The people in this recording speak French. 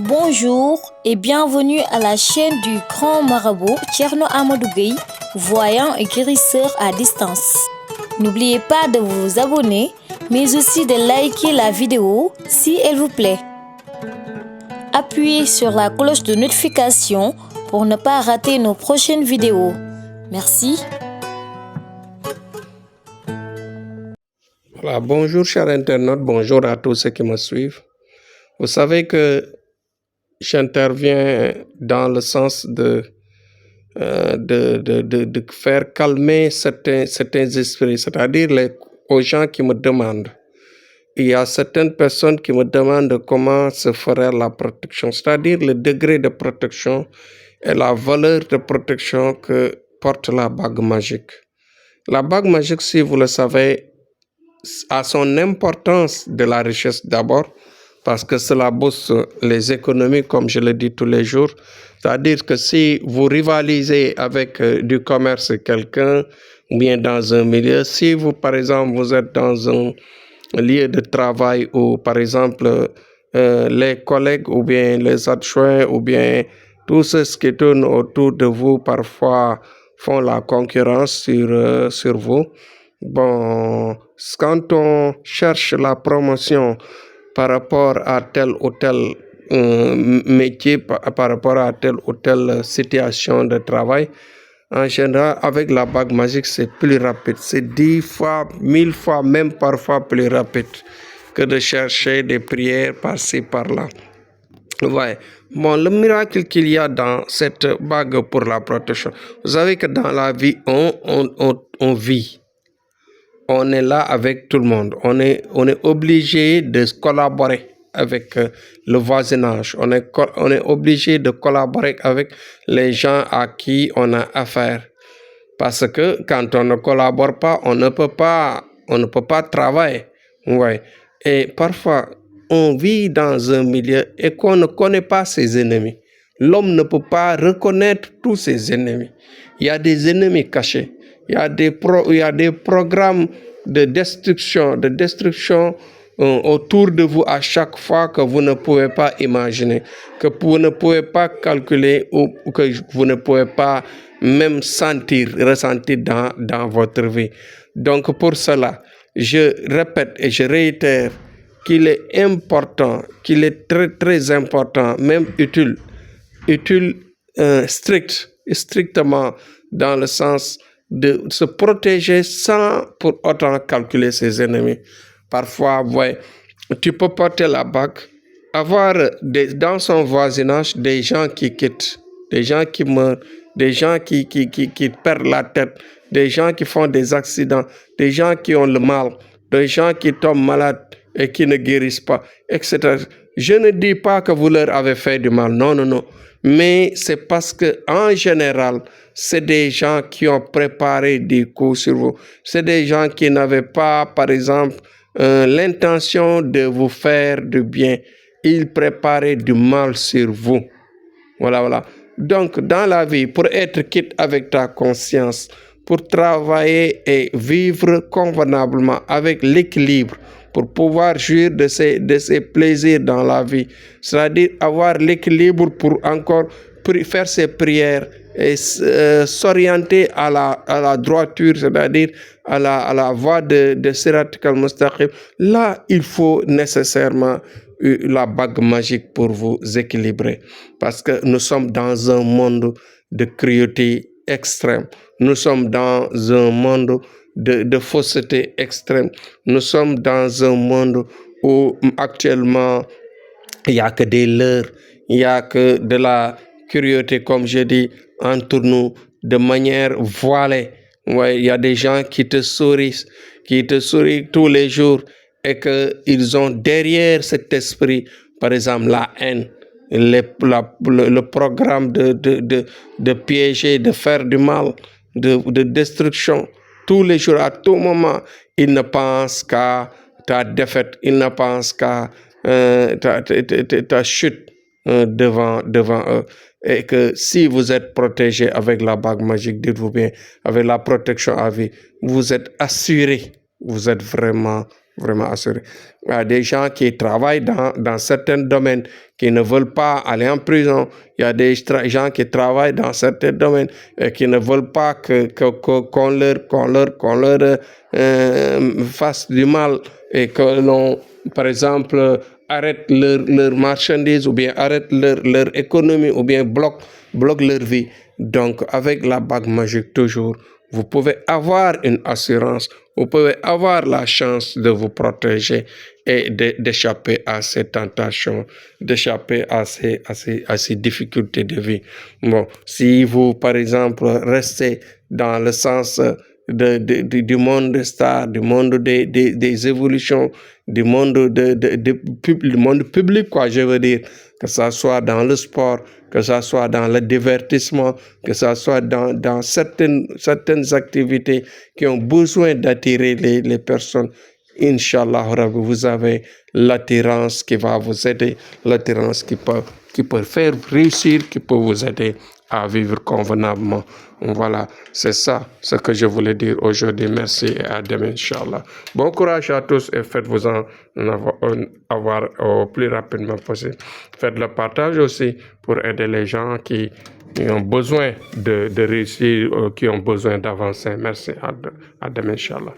Bonjour et bienvenue à la chaîne du grand marabout Thierno Amadou Gueye, voyant et guérisseur à distance. N'oubliez pas de vous abonner, mais aussi de liker la vidéo si elle vous plaît. Appuyez sur la cloche de notification pour ne pas rater nos prochaines vidéos. Merci. Voilà, bonjour chers internautes, bonjour à tous ceux qui me suivent. Vous savez que j'interviens dans le sens de faire calmer certains esprits, c'est-à-dire aux gens qui me demandent. Il y a certaines personnes qui me demandent comment se ferait la protection, c'est-à-dire le degré de protection et la valeur de protection que porte la bague magique. La bague magique, si vous le savez, a son importance de la richesse d'abord, parce que cela booste les économies, comme je le dis tous les jours. C'est-à-dire que si vous rivalisez avec du commerce quelqu'un, ou bien dans un milieu, si vous, par exemple, vous êtes dans un lieu de travail où, par exemple, les collègues ou bien les adjoints ou bien tous ceux qui tournent autour de vous parfois font la concurrence sur vous. Bon, quand on cherche la promotion par rapport à tel ou tel métier, par rapport à telle ou telle situation de travail, en général, avec la bague magique, c'est plus rapide. C'est 10 fois, 1000 fois, même parfois plus rapide que de chercher des prières par-ci, par-là. Ouais. Bon, le miracle qu'il y a dans cette bague pour la protection, vous savez que dans la vie, on vit. On est là avec tout le monde. On est obligé de collaborer avec le voisinage. On est obligé de collaborer avec les gens à qui on a affaire. Parce que quand on ne collabore pas, on ne peut pas travailler. Ouais. Et parfois, on vit dans un milieu et qu'on ne connaît pas ses ennemis. L'homme ne peut pas reconnaître tous ses ennemis. Il y a des ennemis cachés. Il y a des programmes de destruction autour de vous à chaque fois que vous ne pouvez pas imaginer, que vous ne pouvez pas calculer ou que vous ne pouvez pas même ressentir dans votre vie. Donc pour cela, je répète et je réitère qu'il est important, qu'il est très très important, même utile, strictement dans le sens de se protéger sans pour autant calculer ses ennemis. Parfois, ouais, tu peux porter la bague, avoir dans son voisinage des gens qui quittent, des gens qui meurent, des gens qui perdent la tête, des gens qui font des accidents, des gens qui ont le mal, des gens qui tombent malades et qui ne guérissent pas, etc. Je ne dis pas que vous leur avez fait du mal, non, non, non. Mais c'est parce que en général, c'est des gens qui ont préparé des coups sur vous. C'est des gens qui n'avaient pas, par exemple, l'intention de vous faire du bien. Ils préparaient du mal sur vous. Voilà, voilà. Donc, dans la vie, pour être quitte avec ta conscience, pour travailler et vivre convenablement avec l'équilibre, pour pouvoir jouir de ces plaisirs dans la vie, c'est-à-dire avoir l'équilibre pour encore faire ses prières et s'orienter à la droiture, c'est-à-dire à la voie de Sirat al-Mustaqim. Là, il faut nécessairement la bague magique pour vous équilibrer, parce que nous sommes dans un monde de cruauté extrême. Nous sommes dans un monde de fausseté extrême. Nous sommes dans un monde où actuellement il n'y a que des leurres, il n'y a que de la cruauté, comme je dis, entre nous, de manière voilée. Ouais, il y a des gens qui te sourient tous les jours et qu'ils ont derrière cet esprit, par exemple, la haine, le programme de piéger, de faire du mal, de destruction. Tous les jours, à tout moment, ils ne pensent qu'à ta défaite, ils ne pensent qu'à ta chute devant eux. Et que si vous êtes protégé avec la bague magique, dites-vous bien, avec la protection à vie, vous êtes assuré, vous êtes vraiment vraiment assuré. Il y a des gens qui travaillent dans certains domaines, qui ne veulent pas aller en prison. Il y a des gens qui travaillent dans certains domaines et qui ne veulent pas qu'on leur fasse du mal et que l'on, par exemple, arrête leur marchandise ou bien arrête leur économie ou bien bloque leur vie. Donc, avec la bague magique, toujours, vous pouvez avoir une assurance, vous pouvez avoir la chance de vous protéger et d'échapper à ces tentations, d'échapper à ces difficultés de vie. Bon, si vous, par exemple, restez dans le sens du monde des stars, du monde des évolutions, du monde du monde public, quoi, je veux dire, que ça soit dans le sport, que ça soit dans le divertissement, que ça soit dans certaines activités qui ont besoin d'attirer les personnes. Inch'Allah, vous avez l'attirance qui va vous aider, l'attirance qui peut faire réussir, qui peut vous aider à vivre convenablement. Voilà, c'est ça ce que je voulais dire aujourd'hui. Merci et à demain, Inch'Allah. Bon courage à tous et faites-vous-en avoir au plus rapidement possible. Faites le partage aussi pour aider les gens qui ont besoin de réussir, qui ont besoin d'avancer. Merci, à demain, Inch'Allah.